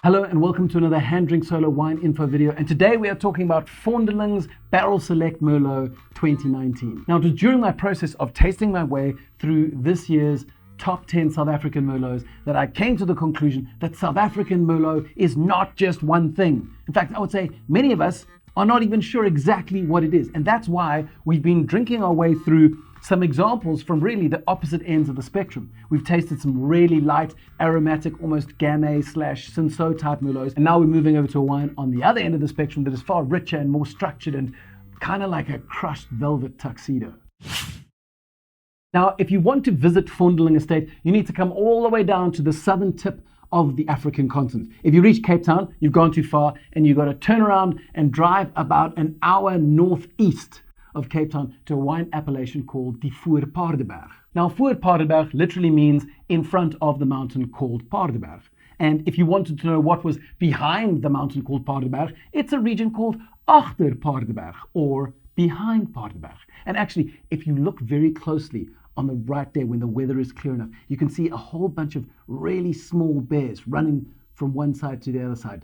Hello and welcome to another HanDrinksSolo wine info video, and today we are talking about Vondeling's Barrel Select Merlot 2019. Now, it was during my process of tasting my way through this year's top 10 South African Merlots that I came to the conclusion that South African Merlot is not just one thing. In fact, I would say many of us are not even sure exactly what it is, and that's why we've been drinking our way through some examples from really the opposite ends of the spectrum. We've tasted some really light, aromatic, almost Gamay/Cinsault type Merlots, and now we're moving over to a wine on the other end of the spectrum that is far richer and more structured and kind of like a crushed velvet tuxedo. Now, if you want to visit Vondeling Estate, you need to come all the way down to the southern tip of the African continent. If you reach Cape Town, you've gone too far and you've got to turn around and drive about an hour northeast of Cape Town to a wine appellation called the VOOR-PAARDEBERG. Now, VOOR-PAARDEBERG literally means in front of the mountain called Paardeberg. And if you wanted to know what was behind the mountain called Paardeberg, it's a region called Achter Paardeberg or behind Paardeberg. And actually, if you look very closely on the right there when the weather is clear enough, you can see a whole bunch of really small bears running from one side to the other side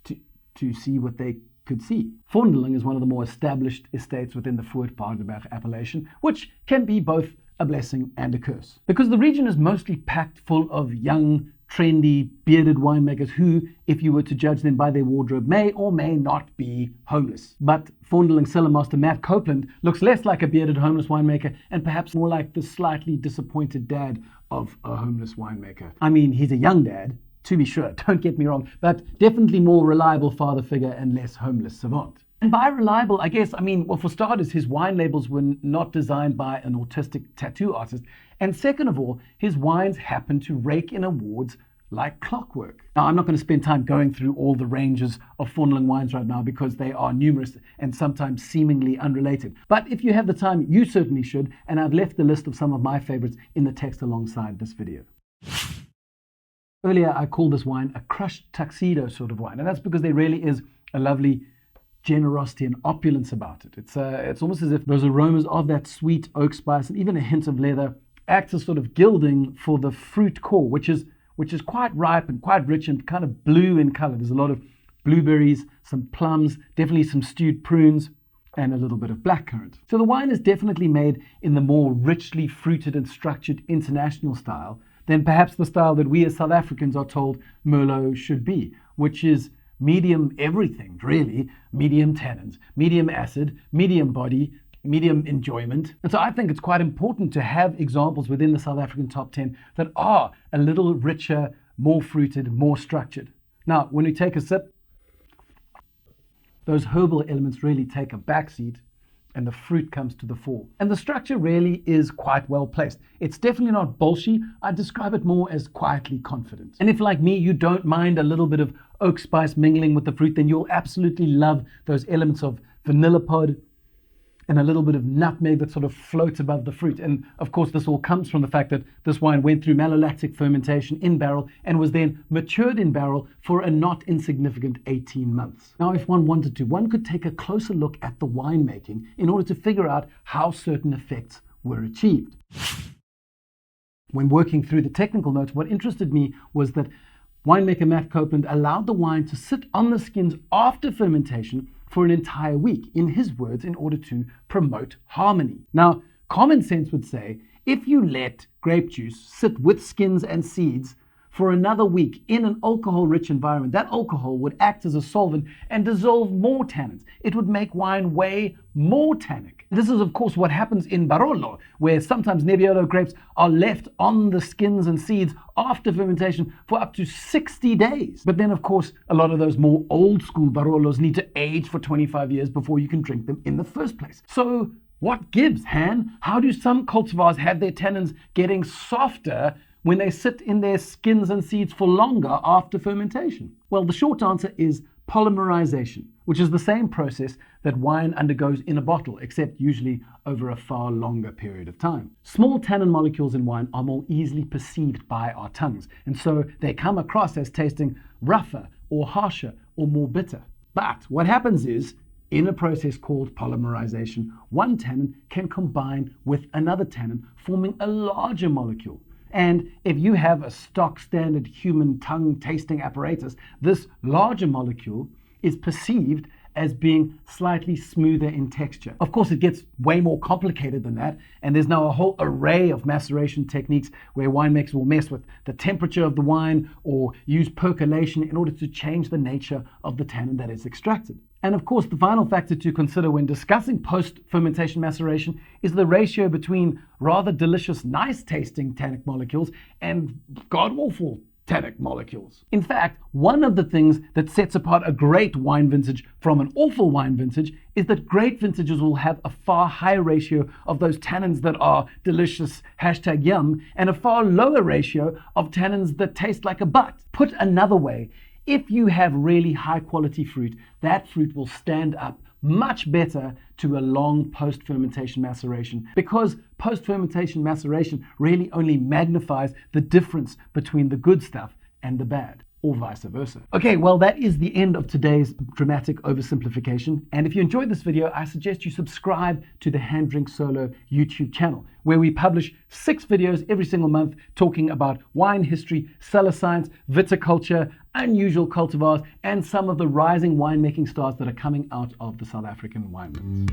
to see what they could see. Vondeling is one of the more established estates within the VOOR-PAARDEBERG appellation, which can be both a blessing and a curse. Because the region is mostly packed full of young, trendy, bearded winemakers who, if you were to judge them by their wardrobe, may or may not be homeless. But Vondeling cellar master Matt Copeland looks less like a bearded homeless winemaker and perhaps more like the slightly disappointed dad of a homeless winemaker. I mean, he's a young dad, to be sure, don't get me wrong, but definitely more reliable father figure and less homeless savant. And by reliable, I guess, well, for starters, his wine labels were not designed by an autistic tattoo artist. And second of all, his wines happen to rake in awards like clockwork. Now, I'm not going to spend time going through all the ranges of Vondeling wines right now because they are numerous and sometimes seemingly unrelated. But if you have the time, you certainly should, and I've left the list of some of my favorites in the text alongside this video. Earlier, I called this wine a crushed tuxedo sort of wine, and that's because there really is a lovely generosity and opulence about it. It's almost as if those aromas of that sweet oak spice and even a hint of leather act as sort of gilding for the fruit core, which is quite ripe and quite rich and kind of blue in color. There's a lot of blueberries, some plums, definitely some stewed prunes, and a little bit of blackcurrant. So the wine is definitely made in the more richly fruited and structured international style than perhaps the style that we as South Africans are told Merlot should be, which is medium everything, really. Medium tannins, medium acid, medium body, medium enjoyment. And so I think it's quite important to have examples within the South African top 10 that are a little richer, more fruited, more structured. Now, when we take a sip, those herbal elements really take a backseat and the fruit comes to the fore. And the structure really is quite well placed. It's definitely not balshy. I'd describe it more as quietly confident. And if, like me, you don't mind a little bit of oak spice mingling with the fruit, then you'll absolutely love those elements of vanilla pod and a little bit of nutmeg that sort of floats above the fruit. And of course, this all comes from the fact that this wine went through malolactic fermentation in barrel and was then matured in barrel for a not insignificant 18 months. Now, if one wanted to, one could take a closer look at the winemaking in order to figure out how certain effects were achieved. When working through the technical notes, what interested me was that winemaker Matt Copeland allowed the wine to sit on the skins after fermentation for an entire week, in his words, in order to promote harmony. Now, common sense would say, if you let grape juice sit with skins and seeds for another week in an alcohol-rich environment, that alcohol would act as a solvent and dissolve more tannins. It would make wine way more tannic. This is, of course, what happens in Barolo, where sometimes Nebbiolo grapes are left on the skins and seeds after fermentation for up to 60 days. But then, of course, a lot of those more old-school Barolos need to age for 25 years before you can drink them in the first place. So what gives, Han? How do some cultivars have their tannins getting softer when they sit in their skins and seeds for longer after fermentation? Well, the short answer is polymerization, which is the same process that wine undergoes in a bottle, except usually over a far longer period of time. Small tannin molecules in wine are more easily perceived by our tongues, and so they come across as tasting rougher or harsher or more bitter. But what happens is, in a process called polymerization, one tannin can combine with another tannin, forming a larger molecule. And if you have a stock standard human tongue tasting apparatus, this larger molecule is perceived as being slightly smoother in texture. Of course, it gets way more complicated than that, and there's now a whole array of maceration techniques where winemakers will mess with the temperature of the wine or use percolation in order to change the nature of the tannin that is extracted. And of course, the final factor to consider when discussing post-fermentation maceration is the ratio between rather delicious, nice-tasting tannic molecules and god-awful tannic molecules. In fact, one of the things that sets apart a great wine vintage from an awful wine vintage is that great vintages will have a far higher ratio of those tannins that are delicious, #yum, and a far lower ratio of tannins that taste like a butt. Put another way, if you have really high quality fruit, that fruit will stand up much better to a long post-fermentation maceration, because post-fermentation maceration really only magnifies the difference between the good stuff and the bad, or vice versa. Okay, well, that is the end of today's dramatic oversimplification. And if you enjoyed this video, I suggest you subscribe to the HanDrinksSolo YouTube channel, where we publish 6 videos every single month talking about wine history, cellar science, viticulture, unusual cultivars, and some of the rising winemaking stars that are coming out of the South African wine.